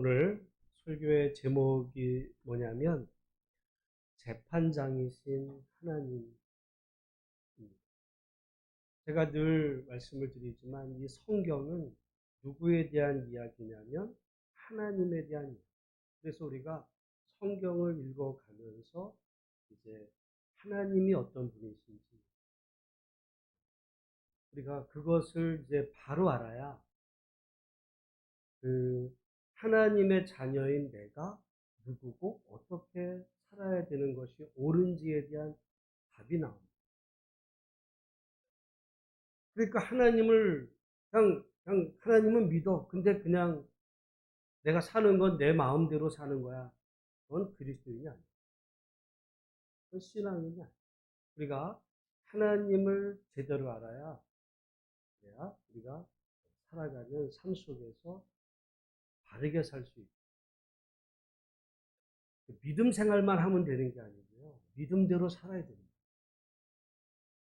오늘 설교의 제목이 뭐냐면 재판장이신 하나님. 제가 늘 말씀을 드리지만 이 성경은 누구에 대한 이야기냐면 하나님에 대한 이야기. 그래서 우리가 성경을 읽어가면서 이제 하나님이 어떤 분이신지 우리가 그것을 이제 바로 알아야 그 하나님의 자녀인 내가 누구고 어떻게 살아야 되는 것이 옳은지에 대한 답이 나옵니다. 그러니까 그냥 하나님은 믿어. 근데 그냥 내가 사는 건 내 마음대로 사는 거야. 그건 그리스도인이 아니야. 그건 신앙인이 아니야. 우리가 하나님을 제대로 알아야 우리가 살아가는 삶 속에서 바르게 살 수 있고 믿음 생활만 하면 되는 게 아니고요. 믿음대로 살아야 됩니다.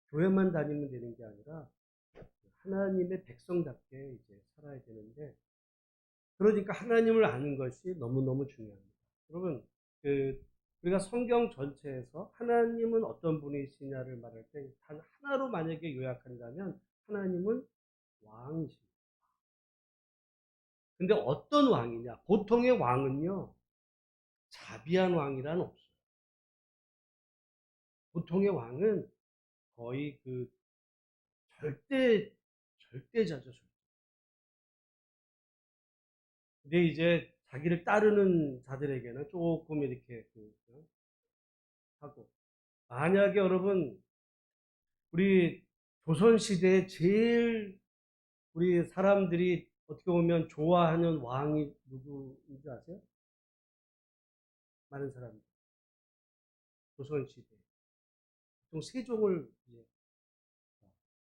교회만 다니면 되는 게 아니라 하나님의 백성답게 이제 살아야 되는데, 그러니까 하나님을 아는 것이 너무너무 중요합니다. 여러분, 우리가 성경 전체에서 하나님은 어떤 분이시냐를 말할 때 단 하나로 만약에 요약한다면 하나님은 왕이십니다. 근데 어떤 왕이냐? 보통의 왕은요, 자비한 왕이란 없어요. 보통의 왕은 거의 절대자죠. 근데 이제 자기를 따르는 자들에게는 조금 이렇게 하고, 만약에 여러분 우리 조선시대에 제일 우리 사람들이 어떻게 보면 좋아하는 왕이 누구인지 아세요? 많은 사람들. 조선시대. 보통 세종을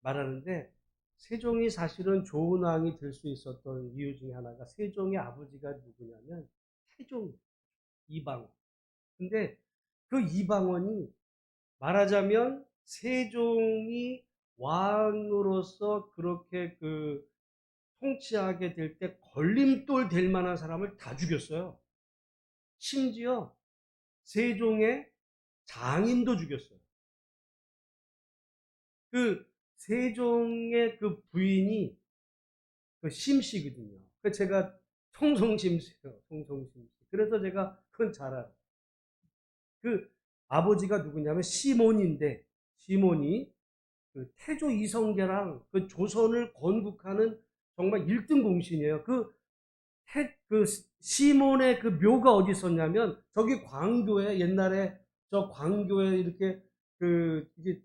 말하는데, 세종이 사실은 좋은 왕이 될 수 있었던 이유 중에 하나가 세종의 아버지가 누구냐면 태종 이방원. 근데 그 이방원이 말하자면 세종이 왕으로서 그렇게 통치하게 될 때 걸림돌 될 만한 사람을 다 죽였어요. 심지어 세종의 장인도 죽였어요. 세종의 부인이 심씨거든요. 제가 청송심씨예요. 청송심씨. 그래서 제가 그건 잘 알아요. 아버지가 누구냐면 시몬인데, 시몬이 태조 이성계랑 조선을 건국하는 정말 1등 공신이에요. 시몬의 묘가 어디 있었냐면 저기 광교에, 옛날에 저 광교에 이렇게 이제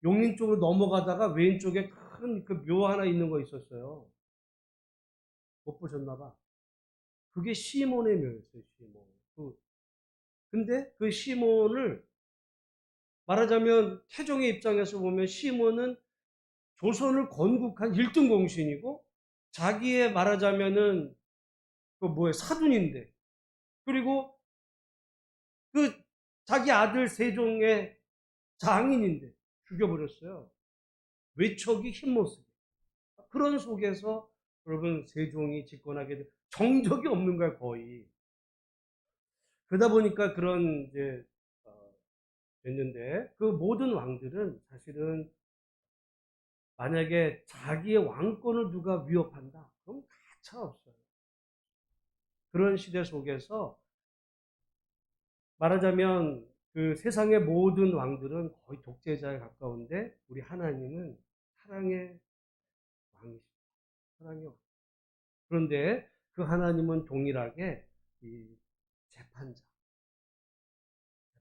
용인 쪽으로 넘어가다가 왼쪽에 큰 묘 하나 있는 거 있었어요. 못 보셨나 봐. 그게 시몬의 묘였어요. 시몬. 근데 시몬을 말하자면 태종의 입장에서 보면 시몬은 조선을 건국한 1등 공신이고, 자기의 말하자면은 사돈인데, 그리고 자기 아들 세종의 장인인데 죽여버렸어요. 외척이 힘못 쓰게. 그런 속에서 여러분 세종이 집권하게 된, 정적이 없는 거야 거의. 그러다 보니까 그런 이제 됐는데, 모든 왕들은 사실은 만약에 자기의 왕권을 누가 위협한다, 그럼 가차 없어요. 그런 시대 속에서 말하자면 세상의 모든 왕들은 거의 독재자에 가까운데, 우리 하나님은 사랑의 왕이십니다. 사랑의 왕. 그런데 하나님은 동일하게 이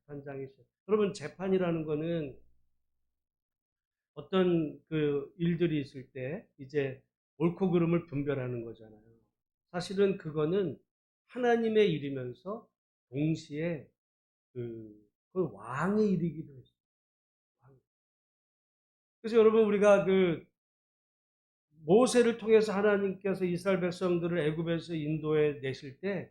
재판장이시죠. 여러분, 재판이라는 거는 어떤 일들이 있을 때 이제 옳고 그름을 분별하는 거잖아요. 사실은 그거는 하나님의 일이면서 동시에 왕의 일이기도 했어요. 그래서 여러분, 우리가 모세를 통해서 하나님께서 이스라엘 백성들을 애굽에서 인도해 내실 때,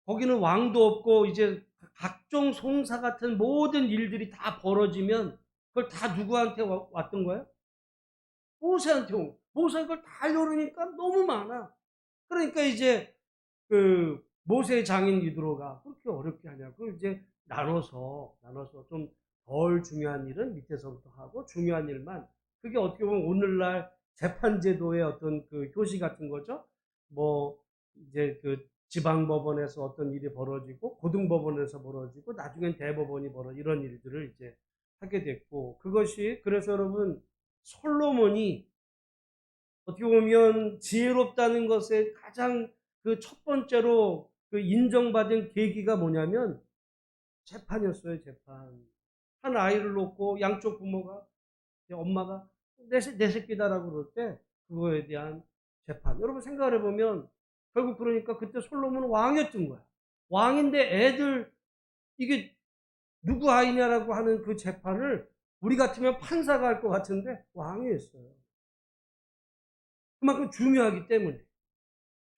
거기는 왕도 없고 이제 각종 송사 같은 모든 일들이 다 벌어지면 그걸 다 누구한테 왔던 거예요? 모세한테 온 거예요. 모세가 그걸 다 하려니까 너무 많아. 그러니까 이제 그 모세 장인 이드로가 그렇게 어렵게 하냐. 그걸 이제 나눠서 좀 덜 중요한 일은 밑에서부터 하고 중요한 일만 그게 어떻게 보면 오늘날 재판제도의 어떤 그 효시 같은 거죠. 뭐 이제 그 지방법원에서 어떤 일이 벌어지고 고등법원에서 벌어지고 나중엔 대법원이 이런 일들을 이제 하게 됐고 그것이 그래서 여러분 솔로몬이 어떻게 보면 지혜롭다는 것에 가장 그 첫 번째로 그 인정받은 계기가 뭐냐면 재판이었어요, 재판. 한 아이를 놓고 양쪽 부모가, 엄마가 내 새끼다라고 그럴 때 그거에 대한 재판. 여러분 생각을 해보면 결국 그러니까 그때 솔로몬은 왕이었던 거야. 왕인데 애들 이게 누구 아이냐라고 하는 그 재판을 우리 같으면 판사가 할 것 같은데 왕이 했어요. 그만큼 중요하기 때문에.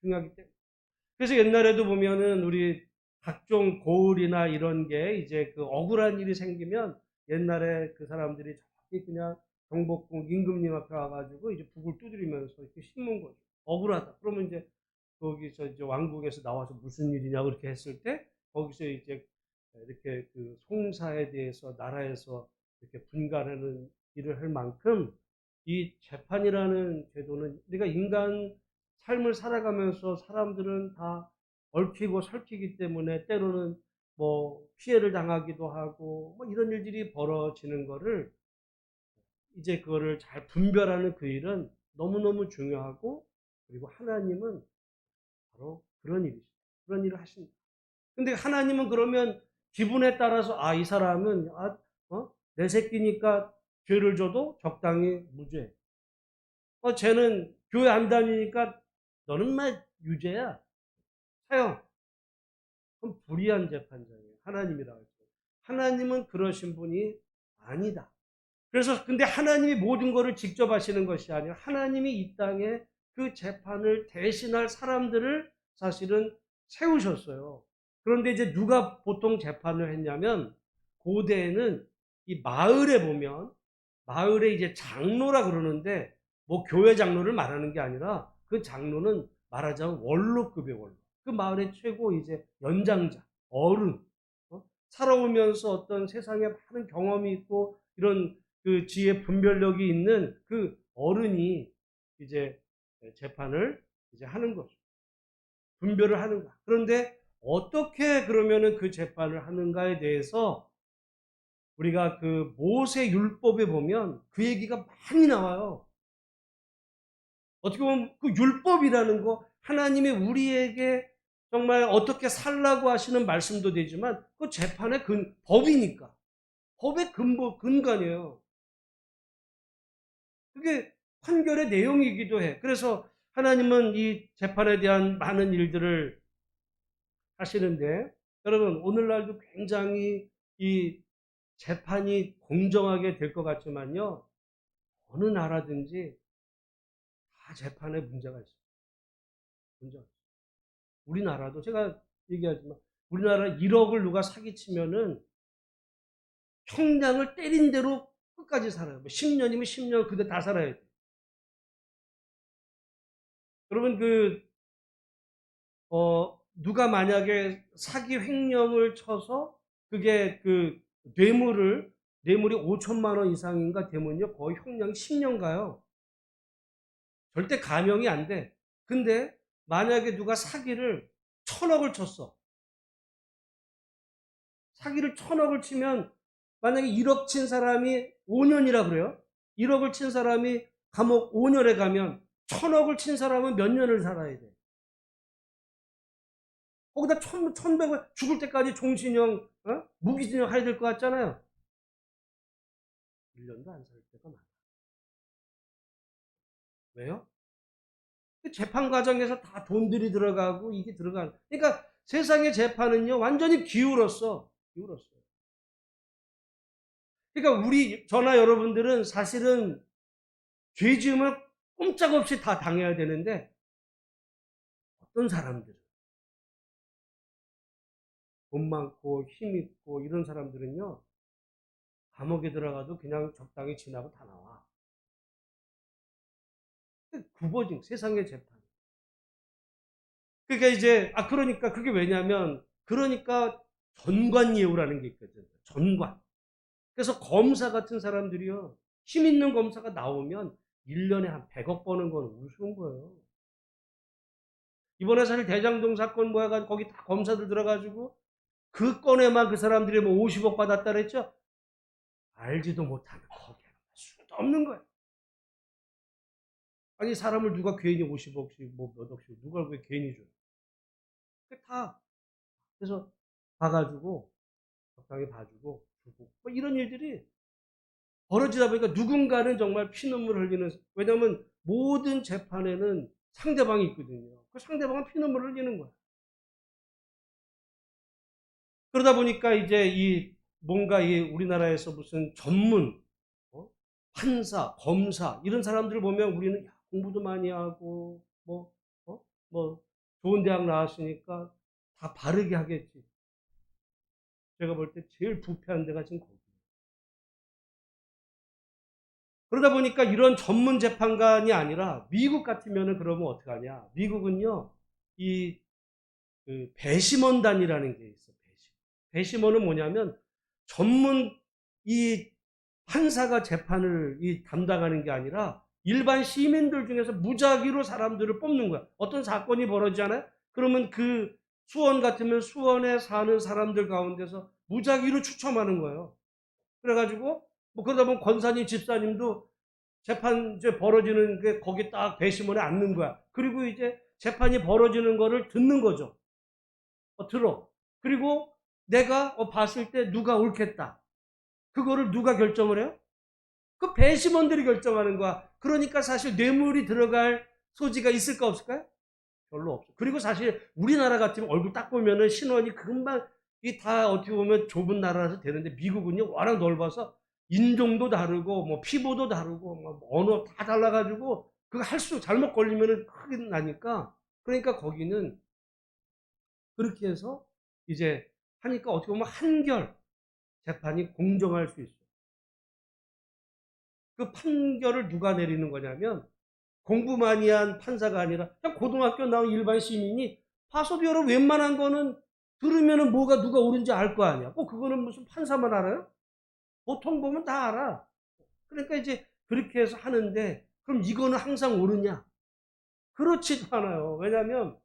중요하기 때문에. 그래서 옛날에도 보면은 우리 각종 고을이나 이런 게 이제 그 억울한 일이 생기면 옛날에 그 사람들이 저기 그냥 경복궁 임금님 앞에 와가지고 이제 북을 두드리면서 이렇게 심는 거죠. 억울하다. 그러면 이제 거기서 이제 왕궁에서 나와서 무슨 일이냐 그렇게 했을 때 거기서 이제 이렇게 그 송사에 대해서 나라에서 이렇게 분간하는 일을 할 만큼 이 재판이라는 제도는 우리가 인간 삶을 살아가면서 사람들은 다 얽히고 설키기 때문에 때로는 뭐 피해를 당하기도 하고 뭐 이런 일들이 벌어지는 거를 이제 그거를 잘 분별하는 그 일은 너무너무 중요하고 그리고 하나님은 바로 그런 일이죠. 그런 일을 하신다. 근데 하나님은 그러면 기분에 따라서 이 사람은 내 새끼니까 죄를 줘도 적당히 무죄. 쟤는 교회 안 다니니까 너는 막 유죄야. 사형. 그럼 불의한 재판장이에요. 하나님이라고 했죠. 하나님은 그러신 분이 아니다. 그래서 근데 하나님이 모든 것을 직접 하시는 것이 아니라 하나님이 이 땅에 그 재판을 대신할 사람들을 사실은 세우셨어요. 그런데 이제 누가 보통 재판을 했냐면 고대에는 이 마을에 보면 마을에 이제 장로라 그러는데 뭐 교회 장로를 말하는 게 아니라 그 장로는 말하자면 원로급의 원로. 그 마을의 최고 이제 연장자, 어른, 살아오면서 어떤 세상에 많은 경험이 있고 이런 그 지혜 분별력이 있는 그 어른이 이제 재판을 이제 하는 거죠. 분별을 하는가. 그런데 어떻게 그러면은 그 재판을 하는가에 대해서 우리가 그 모세 율법에 보면 그 얘기가 많이 나와요. 어떻게 보면 그 율법이라는 거 하나님이 우리에게 정말 어떻게 살라고 하시는 말씀도 되지만 그 재판의 법이니까 법의 근간이에요. 그게 판결의 내용이기도 해. 그래서 하나님은 이 재판에 대한 많은 일들을 하시는데 여러분 오늘날도 굉장히 이 재판이 공정하게 될 것 같지만요. 어느 나라든지 다 재판에 문제가 있어요. 문제가 있어요. 우리나라도 제가 얘기하지만 우리나라 1억을 누가 사기치면은 형량을 때린 대로 끝까지 살아요. 뭐 10년이면 10년 그대 다 살아야 돼. 여러분 누가 만약에 사기 횡령을 쳐서 그게 그 뇌물이 5천만 원 이상인가 되면요 거의 형량이 10년 가요. 절대 감형이 안 돼. 근데 만약에 누가 사기를 1,000억을 쳤어. 사기를 1,000억을 치면 만약에 1억 친 사람이 5년이라 그래요. 1억을 친 사람이 감옥 5년에 가면 1,000억을 친 사람은 몇 년을 살아야 돼. 거기다 1,100원 죽을 때까지 종신형, 무기징역 해야 될 것 같잖아요. 1년도 안 살 때가 많아. 왜요? 재판 과정에서 다 돈들이 들어가고 이게 들어가는. 그러니까 세상의 재판은요 완전히 기울었어. 기울었어요. 그러니까 저나 여러분들은 사실은 죄 지으면 꼼짝없이 다 당해야 되는데 어떤 사람들은 돈 많고 힘 있고 이런 사람들은요 감옥에 들어가도 그냥 적당히 지나고 다 나와. 굽어진 세상의 재판. 그러니까 이제, 그러니까 그게 왜냐면, 그러니까 전관예우라는 게 있거든요. 전관. 그래서 검사 같은 사람들이요, 힘 있는 검사가 나오면 1년에 한 100억 버는 건 우스운 거예요. 이번에 사실 대장동 사건 뭐야, 거기 다 검사들 들어가지고, 그 건에만 그 사람들이 뭐 50억 받았다 그랬죠? 알지도 못하는 거기에 수도 없는 거예요. 아니, 사람을 누가 괜히 50억씩, 뭐 몇 억씩, 누가 왜 괜히 줘요? 다, 그래서 봐가지고, 적당히 봐주고, 주고, 뭐 이런 일들이 벌어지다 보니까 누군가는 정말 피눈물 흘리는, 왜냐면 모든 재판에는 상대방이 있거든요. 그 상대방은 피눈물 흘리는 거야. 그러다 보니까 이제 뭔가 우리나라에서 무슨 전문, 어? 판사, 검사, 이런 사람들을 보면 우리는 공부도 많이 하고, 어? 뭐, 좋은 대학 나왔으니까 다 바르게 하겠지. 제가 볼 때 제일 부패한 데가 지금 거기예요. 그러다 보니까 이런 전문 재판관이 아니라 미국 같으면은 그러면 어떡하냐. 미국은요, 그 배심원단이라는 게 있어. 배심원은 뭐냐면 전문 판사가 재판을 담당하는 게 아니라 일반 시민들 중에서 무작위로 사람들을 뽑는 거야. 어떤 사건이 벌어지잖아요. 그러면 그 수원 같으면 수원에 사는 사람들 가운데서 무작위로 추첨하는 거예요. 그래가지고 뭐 그러다 보면 권사님, 집사님도 재판 이제 벌어지는 게 거기 딱 배심원에 앉는 거야. 그리고 이제 재판이 벌어지는 거를 듣는 거죠. 들어. 그리고 내가 봤을 때 누가 옳겠다. 그거를 누가 결정을 해요? 그 배심원들이 결정하는 거야. 그러니까 사실 뇌물이 들어갈 소지가 있을까 없을까요? 별로 없어. 그리고 사실 우리나라 같으면 얼굴 딱 보면은 신원이 금방 다 어떻게 보면 좁은 나라라서 되는데 미국은요 워낙 넓어서 인종도 다르고 뭐 피부도 다르고 뭐 언어 다 달라가지고 그거 잘못 걸리면은 크게 나니까 그러니까 거기는 그렇게 해서 이제 하니까 어떻게 보면 한결 재판이 공정할 수 있어요. 그 판결을 누가 내리는 거냐면 공부 많이 한 판사가 아니라 그냥 고등학교 나온 일반 시민이 봐서도 여러 웬만한 거는 들으면은 뭐가 누가 옳은지 알 거 아니야. 그거는 무슨 판사만 알아요? 보통 보면 다 알아. 그러니까 이제 그렇게 해서 하는데 그럼 이거는 항상 옳으냐? 그렇지도 않아요. 왜냐하면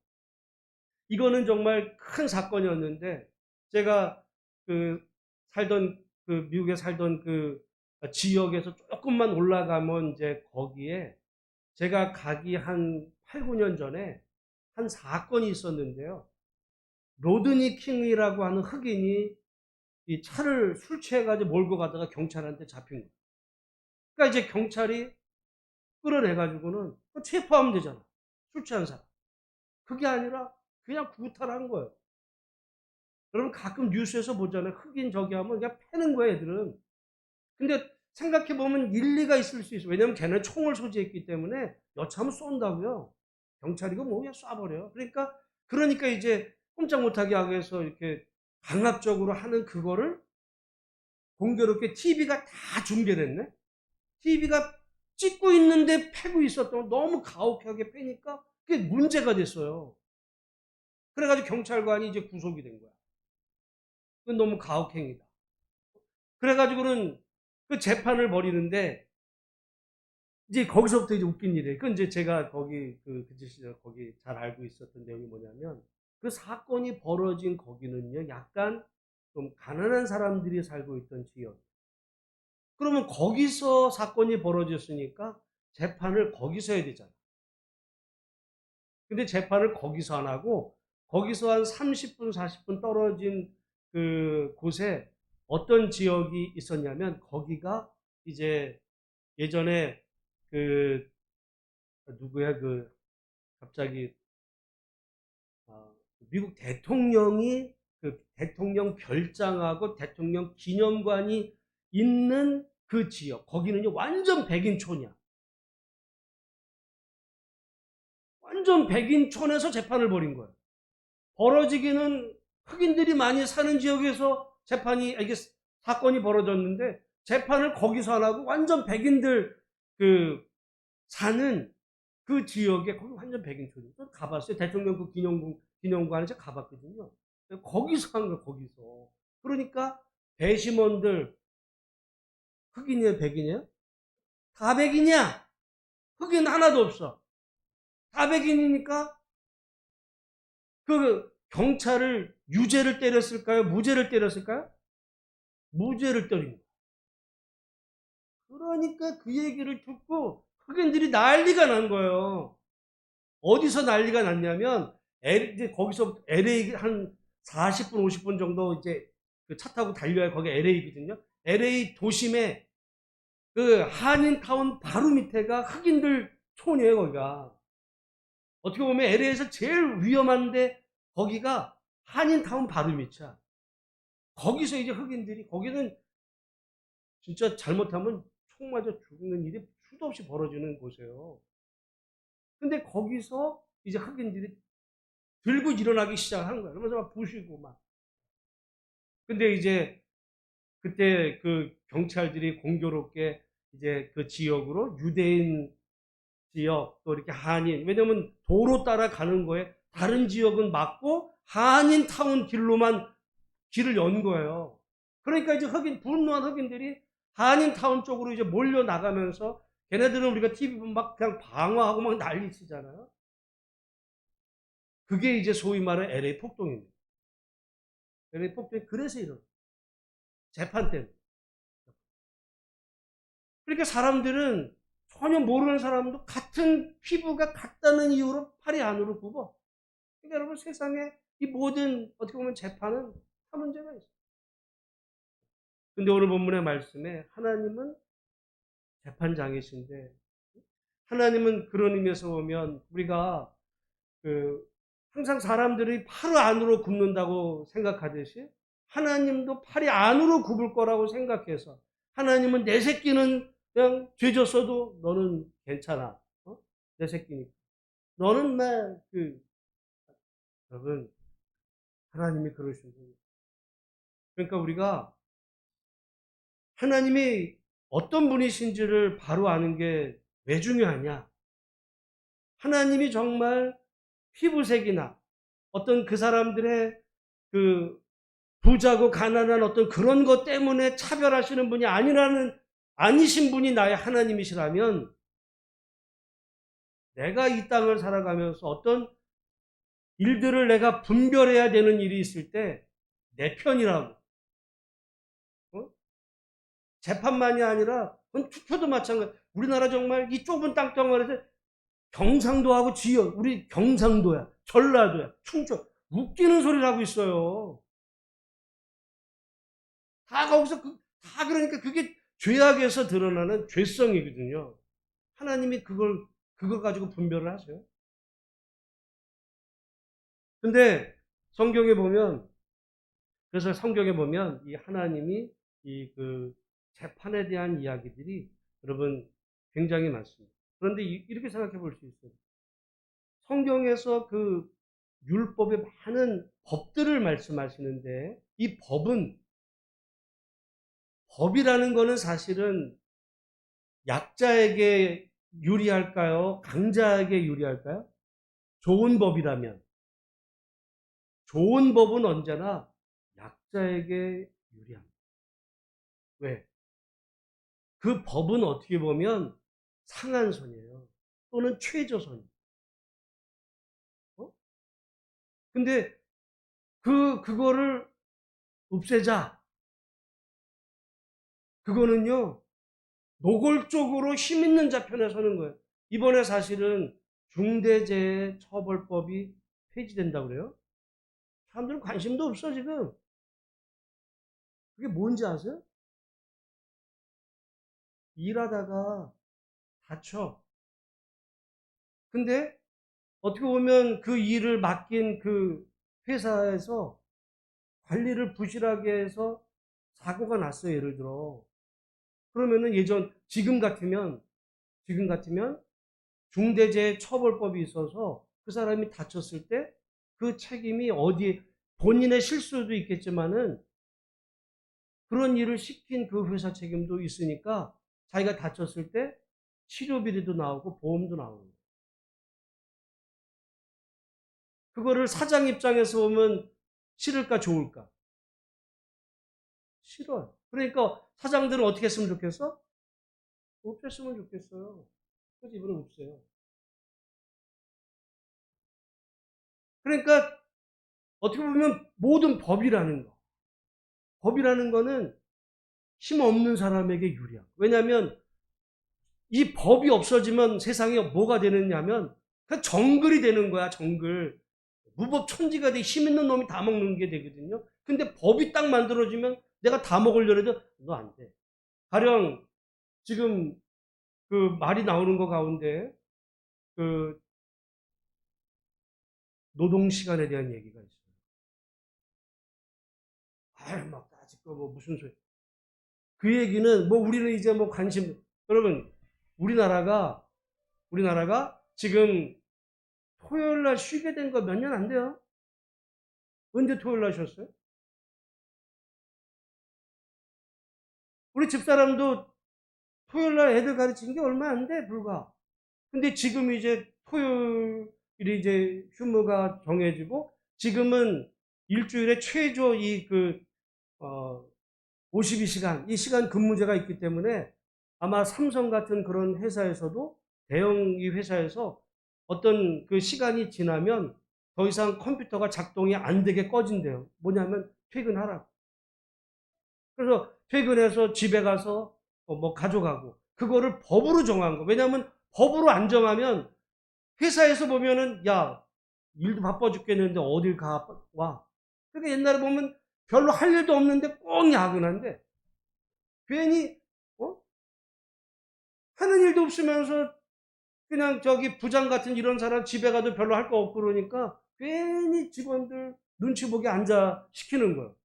이거는 정말 큰 사건이었는데 제가 그 살던 그 미국에 살던 그 지역에서 조금만 올라가면 이제 거기에 제가 가기 한 8, 9년 전에 한 사건이 있었는데요. 로드니 킹이라고 하는 흑인이 이 차를 술 취해가지고 몰고 가다가 경찰한테 잡힌 거예요. 그러니까 이제 경찰이 끌어내가지고는 체포하면 되잖아. 술 취한 사람. 그게 아니라 그냥 구타를 거예요. 여러분 가끔 뉴스에서 보잖아요. 흑인 저기 하면 그냥 패는 거예요, 애들은. 근데 생각해보면 일리가 있을 수 있어요. 왜냐면 걔는 총을 소지했기 때문에 여차하면 쏜다고요. 경찰이고 뭐 그냥 쏴버려요. 그러니까 이제 꼼짝 못하게 하기 위해서 이렇게 강압적으로 하는 그거를 공교롭게 TV가 다 중계를 했네? TV가 찍고 있는데 패고 있었던 너무 가혹하게 패니까 그게 문제가 됐어요. 그래가지고 경찰관이 이제 구속이 된 거야. 그건 너무 가혹행위다. 그래가지고는 그 재판을 벌이는데 이제 거기서부터 이제 웃긴 일이에요. 그 이제 제가 거기 그 시절 거기 잘 알고 있었던 내용이 뭐냐면 그 사건이 벌어진 거기는요 약간 좀 가난한 사람들이 살고 있던 지역. 그러면 거기서 사건이 벌어졌으니까 재판을 거기서 해야 되잖아. 근데 재판을 거기서 안 하고 거기서 한 30분, 40분 떨어진 그 곳에 어떤 지역이 있었냐면 거기가 이제 예전에 그 누구야 그 갑자기 미국 대통령이 그 대통령 별장하고 대통령 기념관이 있는 그 지역 거기는요 완전 백인촌이야. 완전 백인촌에서 재판을 벌인 거예요. 벌어지기는 흑인들이 많이 사는 지역에서 이게 사건이 벌어졌는데 재판을 거기서 안 하고 완전 백인들 그 사는 그 지역에 거기 완전 백인촌이에요. 저 가봤어요. 대통령 그 기념관에 제가 가봤거든요. 거기서 한 거예요. 거기서. 그러니까 배심원들 흑인이에요, 백인이에요? 다 백인이야. 흑인 하나도 없어. 다 백인이니까 그 경찰을 유죄를 때렸을까요? 무죄를 때렸을까요? 무죄를 때린 거예요. 그러니까 그 얘기를 듣고 흑인들이 난리가 난 거예요. 어디서 난리가 났냐면 이제 거기서 LA 한 40분, 50분 정도 이제 그 차 타고 달려야 거기 LA거든요. LA 도심에 그 한인타운 바로 밑에가 흑인들 촌이에요, 거기가. 어떻게 보면 LA에서 제일 위험한데 거기가 한인타운 바로 밑이야. 거기서 이제 흑인들이 거기는 진짜 잘못하면 총 맞아 죽는 일이 수도 없이 벌어지는 곳이에요. 근데 거기서 이제 흑인들이 들고 일어나기 시작한 거야. 그러면서 막 부시고 막. 근데 이제 그때 그 경찰들이 공교롭게 이제 그 지역으로 유대인 지역 또 이렇게 한인, 왜냐면 도로 따라 가는 거에 다른 지역은 막고 한인 타운 길로만 길을 연 거예요. 그러니까 이제 분노한 흑인들이 한인 타운 쪽으로 이제 몰려 나가면서 걔네들은 우리가 TV 보면 막 그냥 방어하고 막 난리 치잖아요. 그게 이제 소위 말하는 LA 폭동입니다. LA 폭동이 그래서 이런 재판 때문에. 그러니까 사람들은 전혀 모르는 사람도 같은 피부가 같다는 이유로 팔이 안으로 굽어. 그러니까 여러분 세상에 이 모든 어떻게 보면 재판은 다 문제가 있어요. 근데 오늘 본문의 말씀에 하나님은 재판장이신데 하나님은 그런 의미에서 보면 우리가 그 항상 사람들이 팔 안으로 굽는다고 생각하듯이 하나님도 팔이 안으로 굽을 거라고 생각해서 하나님은 내 새끼는 그냥 죄졌어도 너는 괜찮아. 어? 내 새끼니까. 너는 여러분 하나님이 그러신 거예요. 그러니까 우리가 하나님이 어떤 분이신지를 바로 아는 게 왜 중요하냐? 하나님이 정말 피부색이나 어떤 그 사람들의 그 부자고 가난한 어떤 그런 것 때문에 차별하시는 분이 아니신 분이 나의 하나님이시라면 내가 이 땅을 살아가면서 어떤 일들을 내가 분별해야 되는 일이 있을 때 내 편이라고. 어? 재판만이 아니라 그건 투표도 마찬가지. 우리나라 정말 이 좁은 땅덩어리에서 경상도하고 지역, 우리 경상도야, 전라도야, 충청 웃기는 소리를 하고 있어요. 다 거기서 다 그러니까 그게 죄악에서 드러나는 죄성이거든요. 하나님이 그걸 가지고 분별을 하세요. 근데 성경에 보면 그래서 성경에 보면 이 하나님이 이 그 재판에 대한 이야기들이 여러분 굉장히 많습니다. 그런데 이렇게 생각해 볼 수 있어요. 성경에서 그 율법의 많은 법들을 말씀하시는데 이 법이라는 거는 사실은 약자에게 유리할까요? 강자에게 유리할까요? 좋은 법이라면. 좋은 법은 언제나 약자에게 유리합니다. 왜? 그 법은 어떻게 보면 상한선이에요. 또는 최저선이에요. 어? 근데 그거를 없애자. 그거는요, 노골적으로 힘 있는 자 편에 서는 거예요. 이번에 사실은 중대재해처벌법이 폐지된다고 그래요. 사람들은 관심도 없어, 지금. 그게 뭔지 아세요? 일하다가 다쳐. 근데 어떻게 보면 그 일을 맡긴 그 회사에서 관리를 부실하게 해서 사고가 났어요, 예를 들어. 그러면은 지금 같으면 중대재해처벌법이 있어서 그 사람이 다쳤을 때 그 책임이 본인의 실수도 있겠지만은 그런 일을 시킨 그 회사 책임도 있으니까 자기가 다쳤을 때 치료비리도 나오고 보험도 나오는 거예요. 그거를 사장 입장에서 보면 싫을까 좋을까? 싫어요. 그러니까 사장들은 어떻게 했으면 좋겠어? 없앴으면 좋겠어요. 그래서 이번에 없어요. 그러니까 어떻게 보면 모든 법이라는 거는 힘없는 사람에게 유리한. 왜냐하면 이 법이 없어지면 세상에 뭐가 되느냐면 그냥 정글이 되는 거야, 정글. 무법천지가 돼, 힘 있는 놈이 다 먹는 게 되거든요. 근데 법이 딱 만들어지면 내가 다 먹으려고 해도 너 안 돼. 가령 지금 그 말이 나오는 거 가운데 그 노동 시간에 대한 얘기가 있어요. 아유, 막 따지고 뭐 무슨 소리. 그 얘기는 뭐 우리는 이제 뭐 관심, 여러분, 우리나라가 지금 토요일 날 쉬게 된 거 몇 년 안 돼요. 언제 토요일 날 쉬었어요? 우리 집사람도 토요일 날 애들 가르친 게 얼마 안 돼, 불과. 근데 지금 이제 토요일이 이제 휴무가 정해지고, 지금은 일주일에 최저 52시간, 이 시간 근무제가 있기 때문에 아마 삼성 같은 그런 회사에서도 대형 이 회사에서 어떤 그 시간이 지나면 더 이상 컴퓨터가 작동이 안 되게 꺼진대요. 뭐냐면 퇴근하라고. 그래서 퇴근해서 집에 가서 뭐 가져가고 그거를 법으로 정한 거. 왜냐하면 법으로 안 정하면 회사에서 보면은 야 일도 바빠 죽겠는데 어딜 와. 그러니까 옛날에 보면 별로 할 일도 없는데 꼭 야근한데 괜히 하는 일도 없으면서 그냥 저기 부장 같은 이런 사람 집에 가도 별로 할 거 없고 그러니까 괜히 직원들 눈치 보게 앉아 시키는 거예요.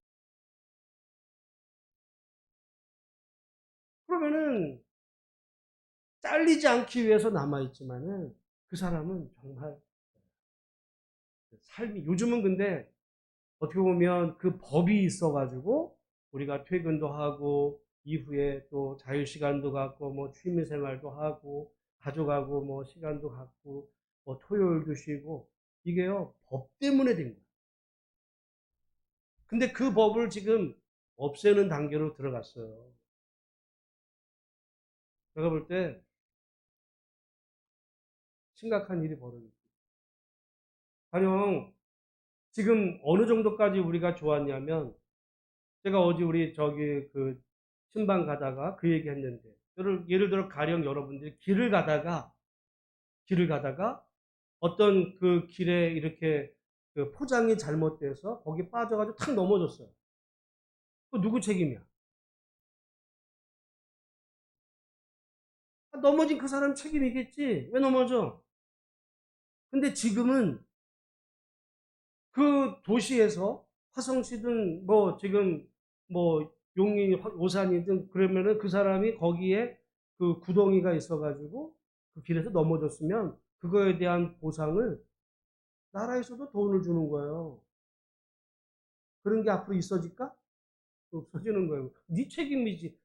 그러면은 잘리지 않기 위해서 남아있지만은 그 사람은 정말 삶이, 요즘은 근데 어떻게 보면 그 법이 있어가지고 우리가 퇴근도 하고 이후에 또 자유시간도 갖고 뭐 취미생활도 하고 가져가고 뭐 시간도 갖고 뭐 토요일도 쉬고 이게요 법 때문에 된 거예요. 근데 그 법을 지금 없애는 단계로 들어갔어요. 제가 볼 때 심각한 일이 벌어졌어요. 가령 지금 어느 정도까지 우리가 좋았냐면 제가 어제 우리 저기 그 신방 가다가 그 얘기 했는데 예를 들어 가령 여러분들이 길을 가다가 어떤 그 길에 이렇게 그 포장이 잘못돼서 거기 빠져가지고 탁 넘어졌어요. 그 누구 책임이야? 넘어진 그 사람 책임이겠지. 왜 넘어져? 근데 지금은 그 도시에서 화성시든 뭐 지금 뭐 용인 오산이든 그러면은 그 사람이 거기에 그 구덩이가 있어가지고 그 길에서 넘어졌으면 그거에 대한 보상을 나라에서도 돈을 주는 거예요. 그런 게 앞으로 있어질까? 없어지는 거예요. 네 책임이지.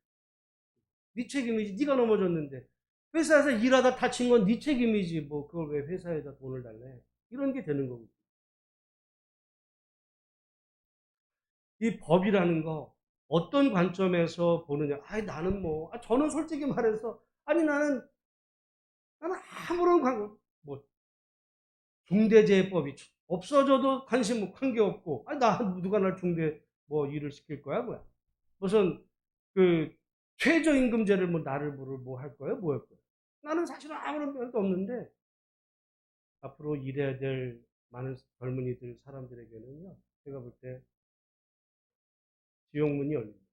네 책임이지. 네가 넘어졌는데 회사에서 일하다 다친 건 네 책임이지. 뭐 그걸 왜 회사에다 돈을 달래? 이런 게 되는 거고. 이 법이라는 거 어떤 관점에서 보느냐. 아니 나는 뭐 저는 솔직히 말해서 아니 나는 아무런 뭐 중대재해법이 없어져도 관계 없고 아니 나 누가 날 중대 뭐 일을 시킬 거야 뭐야. 무슨 그 최저임금제를 뭐 나를 뭐 할 거예요 뭐 할 거예요. 나는 사실은 아무런 별도 없는데 앞으로 일해야 될 많은 젊은이들 사람들에게는요 제가 볼 때 지옥문이 열립니다.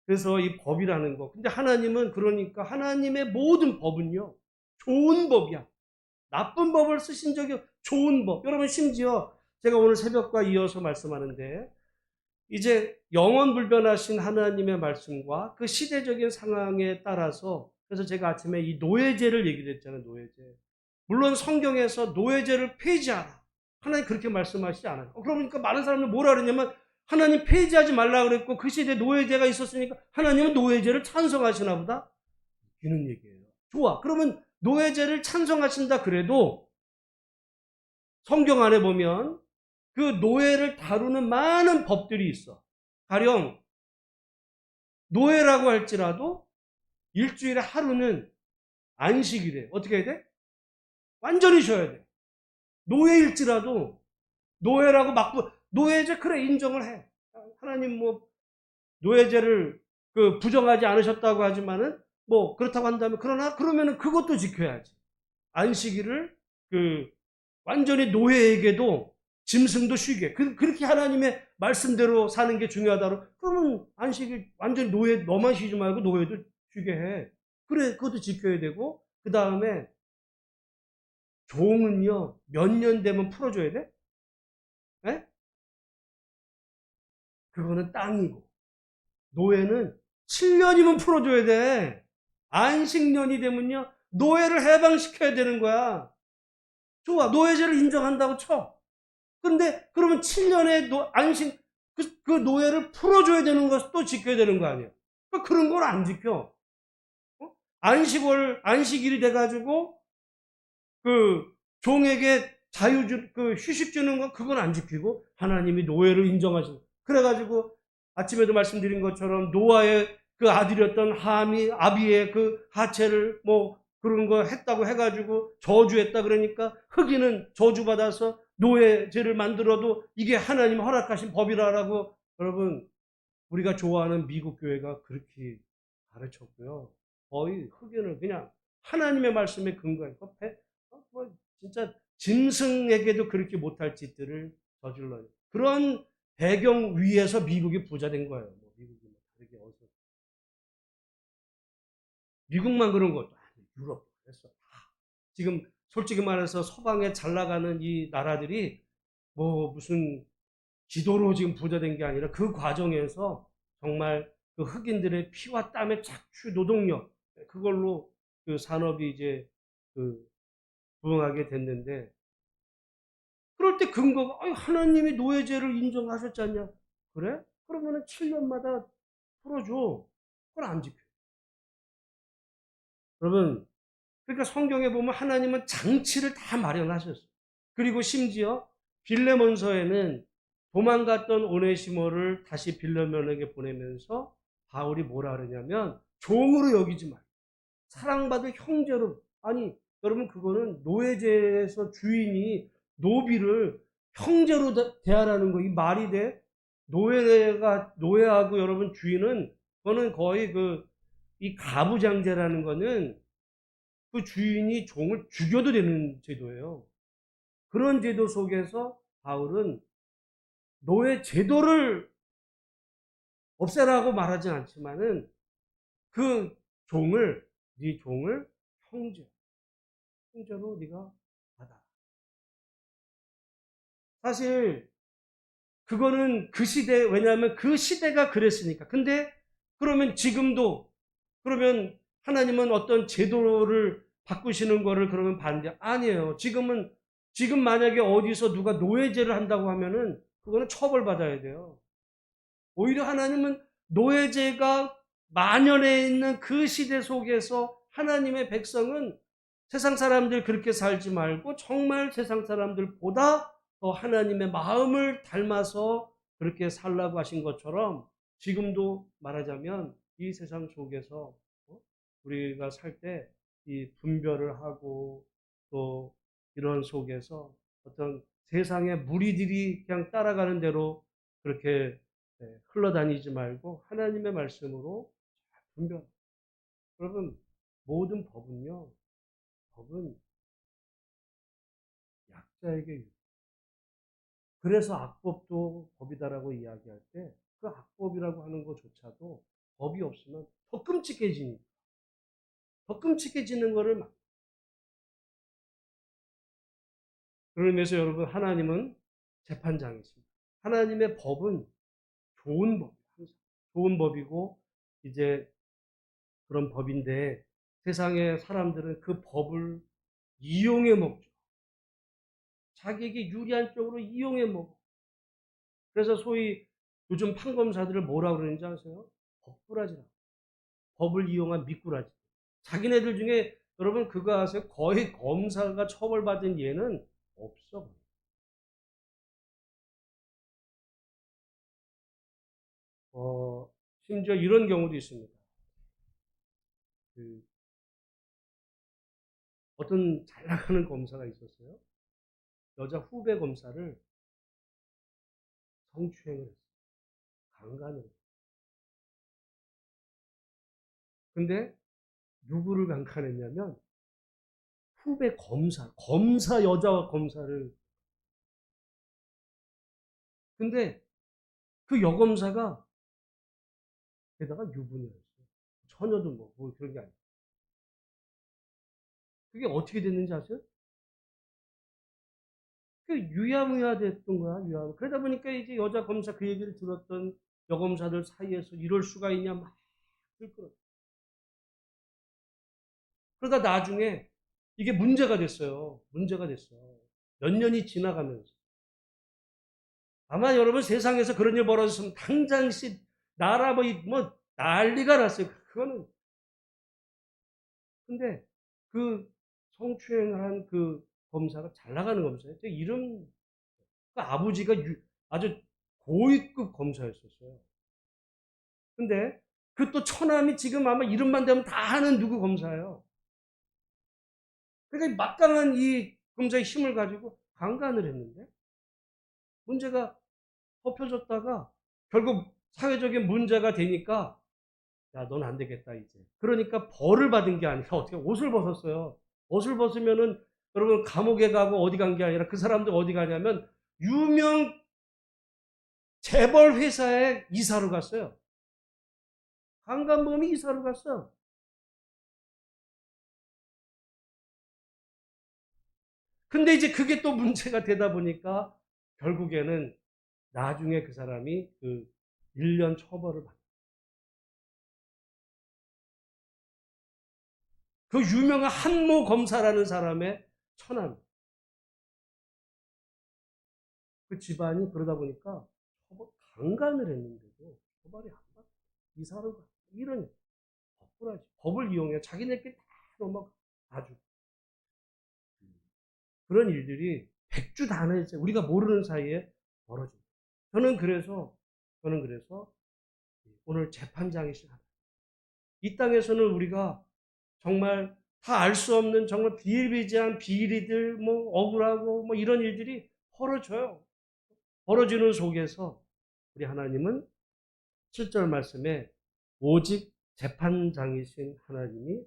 그래서 이 법이라는 거. 근데 하나님은 그러니까 하나님의 모든 법은요. 좋은 법이야. 나쁜 법을 쓰신 적이 좋은 법. 여러분 심지어 제가 오늘 새벽과 이어서 말씀하는데 이제 영원 불변하신 하나님의 말씀과 그 시대적인 상황에 따라서 그래서 제가 아침에 이 노예제를 얘기를 했잖아요. 노예제. 물론 성경에서 노예제를 폐지하라. 하나님 그렇게 말씀하시지 않아요. 그러니까 많은 사람들 뭐라 그러냐면 하나님 폐지하지 말라 그랬고 그 시대에 노예제가 있었으니까 하나님은 노예제를 찬성하시나 보다? 이런 얘기예요. 좋아. 그러면 노예제를 찬성하신다 그래도 성경 안에 보면 그 노예를 다루는 많은 법들이 있어. 가령 노예라고 할지라도 일주일에 하루는 안식이래. 어떻게 해야 돼? 완전히 쉬어야 돼. 노예일지라도 노예라고 노예제 그래 인정을 해. 하나님 뭐 노예제를 부정하지 않으셨다고 하지만은 뭐 그렇다고 한다면 그러나 그러면은 그것도 지켜야지. 안식일을 완전히 노예에게도 짐승도 쉬게. 그렇게 하나님의 말씀대로 사는 게 중요하다고. 그러면 안식일 완전히 노예 너만 쉬지 말고 노예도 쉬게 해. 그래 그것도 지켜야 되고 그 다음에 종은요 몇 년 되면 풀어줘야 돼? 에? 그거는 땅이고 노예는 7년이면 풀어줘야 돼. 안식년이 되면요 노예를 해방시켜야 되는 거야. 좋아 노예제를 인정한다고 쳐. 근데 그러면 7년의 안식 그 노예를 풀어줘야 되는 것도 지켜야 되는 거 아니야. 그러니까 그런 걸 안 지켜. 안식일이 돼가지고 종에게 휴식 주는 건 그건 안 지키고 하나님이 노예를 인정하시는. 그래가지고 아침에도 말씀드린 것처럼 노아의 그 아들이었던 아비의 그 하체를 뭐 그런 거 했다고 해가지고 저주했다 그러니까 흑인은 저주받아서 노예제를 만들어도 이게 하나님 허락하신 법이라고 여러분 우리가 좋아하는 미국 교회가 그렇게 가르쳤고요. 거의 흑인을 그냥 하나님의 말씀에 근거해서 뭐 진짜 짐승에게도 그렇게 못할 짓들을 저질러요. 그런 배경 위에서 미국이 부자 된 거예요. 뭐 미국이 다르게 어디서 미국만 그런 것도 아니고 유럽도 그랬어. 지금 솔직히 말해서 서방에 잘 나가는 이 나라들이 뭐 무슨 기도로 지금 부자 된 게 아니라 그 과정에서 정말 그 흑인들의 피와 땀의 착취 노동력 그걸로 그 산업이 이제 부흥하게 됐는데 그럴 때 근거가 하나님이 노예제를 인정하셨지 않냐? 그래? 그러면은 7년마다 풀어줘. 그걸 안 지켜. 여러분 그러니까 성경에 보면 하나님은 장치를 다 마련하셨어요. 그리고 심지어 빌레몬서에는 도망갔던 오네시모를 다시 빌레몬에게 보내면서 바울이 뭐라 그러냐면 종으로 여기지 말고 사랑받을 형제로. 아니 여러분 그거는 노예제에서 주인이 노비를 형제로 대하라는 거 이 말이 돼? 노예하고 여러분 주인은 그거는 거의 이 가부장제라는 거는 그 주인이 종을 죽여도 되는 제도예요. 그런 제도 속에서 바울은 노예 제도를 없애라고 말하진 않지만은 네 종을 형제로 네가 받아. 사실 그거는 그 시대 왜냐하면 그 시대가 그랬으니까. 근데 그러면 지금도 그러면 하나님은 어떤 제도를 바꾸시는 거를 그러면 반대 아니에요. 지금 만약에 어디서 누가 노예제를 한다고 하면은 그거는 처벌받아야 돼요. 오히려 하나님은 노예제가 만연해 있는 그 시대 속에서 하나님의 백성은 세상 사람들 그렇게 살지 말고 정말 세상 사람들보다 더 하나님의 마음을 닮아서 그렇게 살라고 하신 것처럼 지금도 말하자면 이 세상 속에서 우리가 살 때 이 분별을 하고 또 이런 속에서 어떤 세상의 무리들이 그냥 따라가는 대로 그렇게 흘러다니지 말고 하나님의 말씀으로 분별. 여러분 모든 법은 약자에게 그래서 악법도 법이다라고 이야기할 때 그 악법이라고 하는 것조차도 법이 없으면 더 끔찍해지니까 더 끔찍해지는 거를 막. 그러면서 여러분 하나님은 재판장이십니다. 하나님의 법은 좋은 법, 항상 좋은 법이고 이제 그런 법인데 세상의 사람들은 그 법을 이용해 먹죠. 자기에게 유리한 쪽으로 이용해 먹어. 그래서 소위 요즘 판검사들을 뭐라고 그러는지 아세요? 법꾸라지라고. 법을 이용한 미꾸라지. 자기네들 중에 여러분 그거 아세요? 거의 검사가 처벌받은 예는 없어. 심지어 이런 경우도 있습니다. 어떤 잘 나가는 검사가 있었어요. 여자 후배 검사를 성추행을 했어요. 강간을 했어요. 근데 누구를 강간했냐면 후배 검사 여자 검사를. 근데 그 여검사가 게다가 유부녀였어요. 처녀도 뭐 그런 게 아니에요. 그게 어떻게 됐는지 아세요? 그 유야무야 됐던 거야, 유야무. 그러다 보니까 이제 여자 검사 그 얘기를 들었던 여검사들 사이에서 이럴 수가 있냐 막 들끓어. 그러다 나중에 이게 문제가 됐어요. 문제가 됐어. 몇 년이 지나가면서. 아마 여러분 세상에서 그런 일 벌어졌으면 당장씩 나라 뭐 난리가 났어요. 그거는. 근데 그 성추행한 그 검사가 잘 나가는 검사예요. 이름, 그 아버지가 아주 고위급 검사였었어요. 근데 그 또 처남이 지금 아마 이름만 대면 다 아는 누구 검사예요. 그러니까 막강한 이 검사의 힘을 가지고 강간을 했는데 문제가 덮여졌다가 결국 사회적인 문제가 되니까 야, 넌 안 되겠다 이제. 그러니까 벌을 받은 게 아니라 어떻게 옷을 벗었어요. 옷을 벗으면은 여러분 감옥에 가고 어디 간 게 아니라 그 사람들 어디 가냐면 유명 재벌 회사에 이사로 갔어요. 강간범이 이사로 갔어. 근데 이제 그게 또 문제가 되다 보니까 결국에는 나중에 그 사람이 그 1년 처벌을 받았어요. 그 유명한 한모 검사라는 사람의 처남. 그 집안이 그러다 보니까 강간을 했는데도 처벌이 안 받았어요. 이사로 가. 이런 법꾸라지. 법을 이용해 자기네끼리 다 넘어가. 아주. 그런 일들이 백주단에서 우리가 모르는 사이에 벌어집니다. 저는 그래서 오늘 재판장이신 하나님. 이 땅에서는 우리가 정말 다 알 수 없는 정말 비일비재한 비리들, 뭐 억울하고 뭐 이런 일들이 벌어져요. 벌어지는 속에서 우리 하나님은 7절 말씀에 오직 재판장이신 하나님이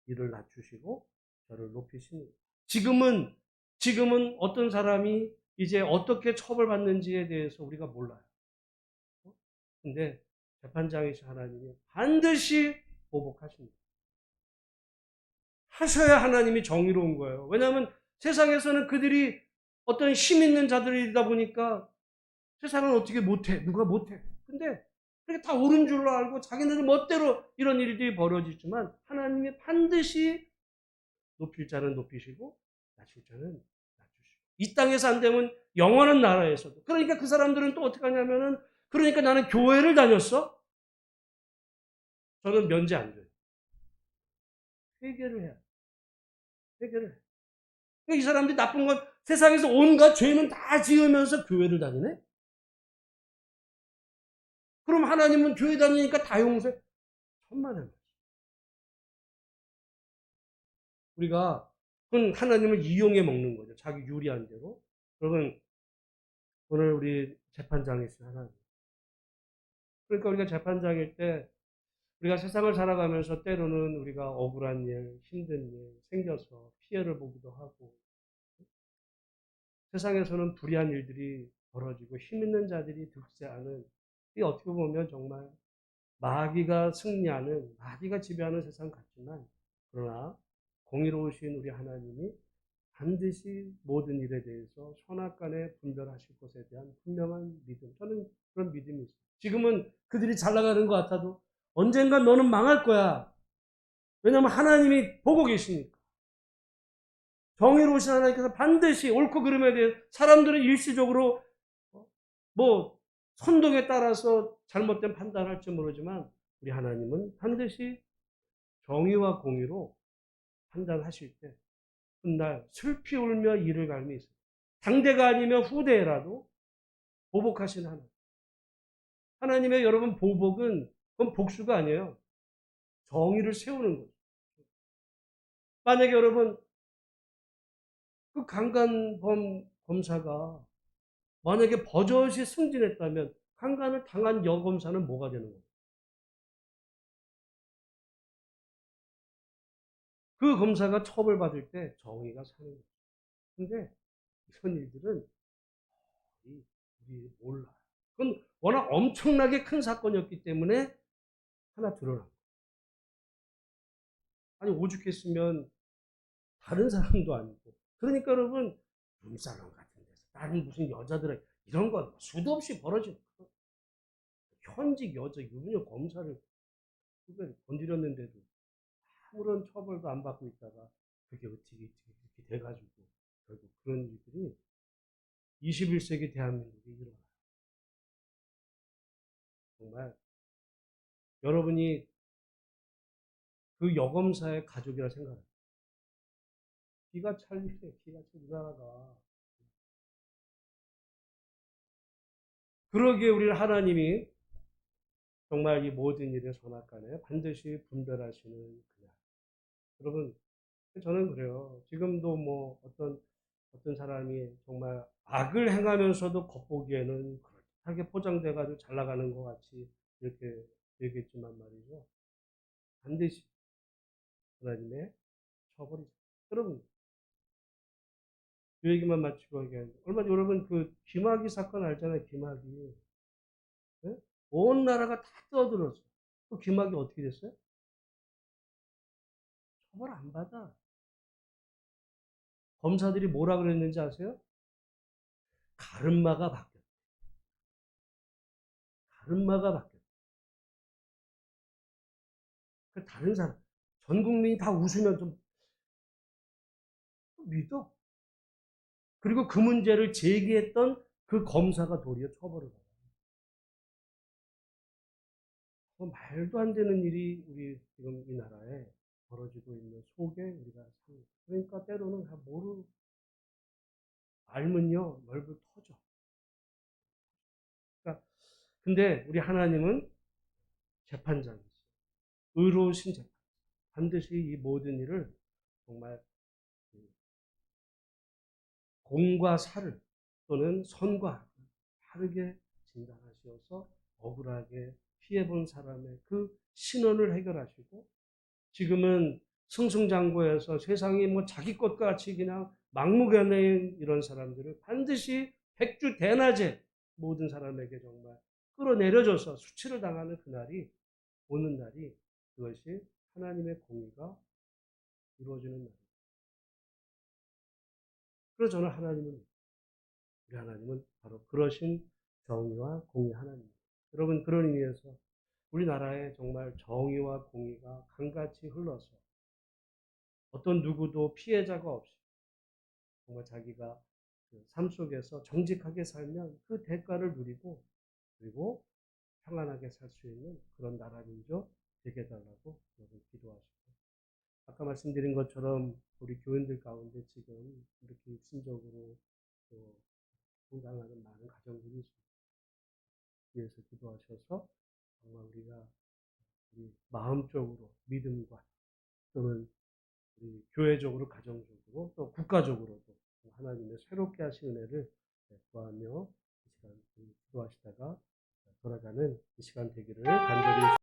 이를 낮추시고 저를 높이십니다. 지금은 어떤 사람이 이제 어떻게 처벌받는지에 대해서 우리가 몰라요. 근데 재판장이신 하나님이 반드시 보복하십니다. 하셔야 하나님이 정의로운 거예요. 왜냐하면 세상에서는 그들이 어떤 힘 있는 자들이다 보니까 세상은 어떻게 못해. 누가 못해. 근데 그게 다 옳은 줄로 알고 자기네들 멋대로 이런 일들이 벌어지지만 하나님이 반드시 높일 자는 높이시고 낮출 자는 낮추시고 이 땅에서 안 되면 영원한 나라에서도. 그러니까 그 사람들은 또 어떻게 하냐면은 그러니까 나는 교회를 다녔어? 저는 면제 안 돼요. 회개를 해야 돼. 회개를 해. 그러니까 이 사람들이 나쁜 건 세상에서 온갖 죄는 다 지으면서 교회를 다니네? 그럼 하나님은 교회 다니니까 다 용서해. 천만에. 우리가 그건 하나님을 이용해 먹는 거죠. 자기 유리한 대로. 여러분, 오늘 우리 재판장이신 하나님. 그러니까 우리가 재판장일 때 우리가 세상을 살아가면서 때로는 우리가 억울한 일, 힘든 일 생겨서 피해를 보기도 하고 세상에서는 불의한 일들이 벌어지고 힘 있는 자들이 득세하는 이 어떻게 보면 정말 마귀가 승리하는 마귀가 지배하는 세상 같지만 그러나 공의로우신 우리 하나님이 반드시 모든 일에 대해서 선악간에 분별하실 것에 대한 분명한 믿음. 저는 그런 믿음이 있어요. 지금은 그들이 잘 나가는 것 같아도 언젠간 너는 망할 거야. 왜냐하면 하나님이 보고 계시니까. 정의로우신 하나님께서 반드시 옳고 그름에 대해 사람들은 일시적으로 뭐 선동에 따라서 잘못된 판단할지 모르지만 우리 하나님은 반드시 정의와 공의로 판단하실 때 훗날 슬피 울며 이를 갈미 있어요. 당대가 아니면 후대라도 보복하신 하나님. 하나님의 여러분 보복은 그건 복수가 아니에요. 정의를 세우는 거죠. 만약에 여러분 그 강간범 검사가 만약에 버젓이 승진했다면 강간을 당한 여검사는 뭐가 되는 거예요? 그 검사가 처벌받을 때 정의가 사는 거예요. 근데 이런 일들은 우리 몰라요. 그건 워낙 엄청나게 큰 사건이었기 때문에 하나 드러난 거예요. 아니 오죽했으면 다른 사람도 아니고. 그러니까 여러분 룸사롱 같은 데서 다른 무슨 여자들의 이런 건 수도 없이 벌어지고 현직 여자 유부녀 검사를 건드렸는데도 아무런 처벌도 안 받고 있다가 그게 어떻게 이렇게 돼가지고 결국 그런 일들이 21세기 대한민국에 일어나요. 정말 여러분이 그 여검사의 가족이라 생각해요. 기가 찰리네, 기가 찰 우리나라가. 그러기에 우리 하나님이 정말 이 모든 일의 선악간에 반드시 분별하시는 그날. 여러분, 저는 그래요. 지금도 뭐 어떤 사람이 정말 악을 행하면서도 겉보기에는 그렇게 포장돼가지고 잘 나가는 것 같이 이렇게 되겠지만 말이죠. 반드시 하나님의 처벌이. 여러분, 그 얘기만 마치고 하기엔 얼마 전에 여러분 그 김학의 사건 알잖아요. 김학의. 네? 온 나라가 다 떠들었어. 그 김학의 어떻게 됐어요? 처벌 안 받아. 검사들이 뭐라 그랬는지 아세요? 가르마가 바뀌었다. 가르마가 바뀌었다. 그 다른 사람, 전 국민이 다 웃으면 좀 믿어. 그리고 그 문제를 제기했던 그 검사가 도리어 처벌을 받아요. 말도 안 되는 일이 우리 지금 이 나라에 벌어지고 있는 속에 우리가 삽니다. 그러니까 때로는 모르 알면요 넓을 터져. 그러니까 근데 우리 하나님은 재판장이시죠. 의로우신 재판. 반드시 이 모든 일을 정말 공과 사를 또는 선과 악을 바르게 진단하셔서 억울하게 피해본 사람의 그 신원을 해결하시고 지금은 승승장구해서 세상이 뭐 자기 것 같이 그냥 막무가내인 이런 사람들을 반드시 백주대낮에 모든 사람에게 정말 끌어내려줘서 수치를 당하는 그날이 오는 날이 그것이 하나님의 공의가 이루어지는 날입니다. 그래서 저는 우리 하나님은 바로 그러신 정의와 공의 하나님입니다. 여러분 그런 의미에서 우리나라에 정말 정의와 공의가 강같이 흘러서 어떤 누구도 피해자가 없이 정말 자기가 그 삶 속에서 정직하게 살면 그 대가를 누리고 그리고 평안하게 살 수 있는 그런 나라 민족 되게 해달라고 여러분 기도하시고 아까 말씀드린 것처럼 우리 교인들 가운데 지금 이렇게 육신적으로 또 건강하는 많은 가정들이 있습니다. 위해서 기도하셔서 정말 우리가 우리 마음적으로 믿음과 또는 우리 교회적으로 가정적으로 또 국가적으로도 하나님의 새롭게 하신 은혜를 구하며 이 시간 기도하시다가 돌아가는 이 시간 되기를 간절히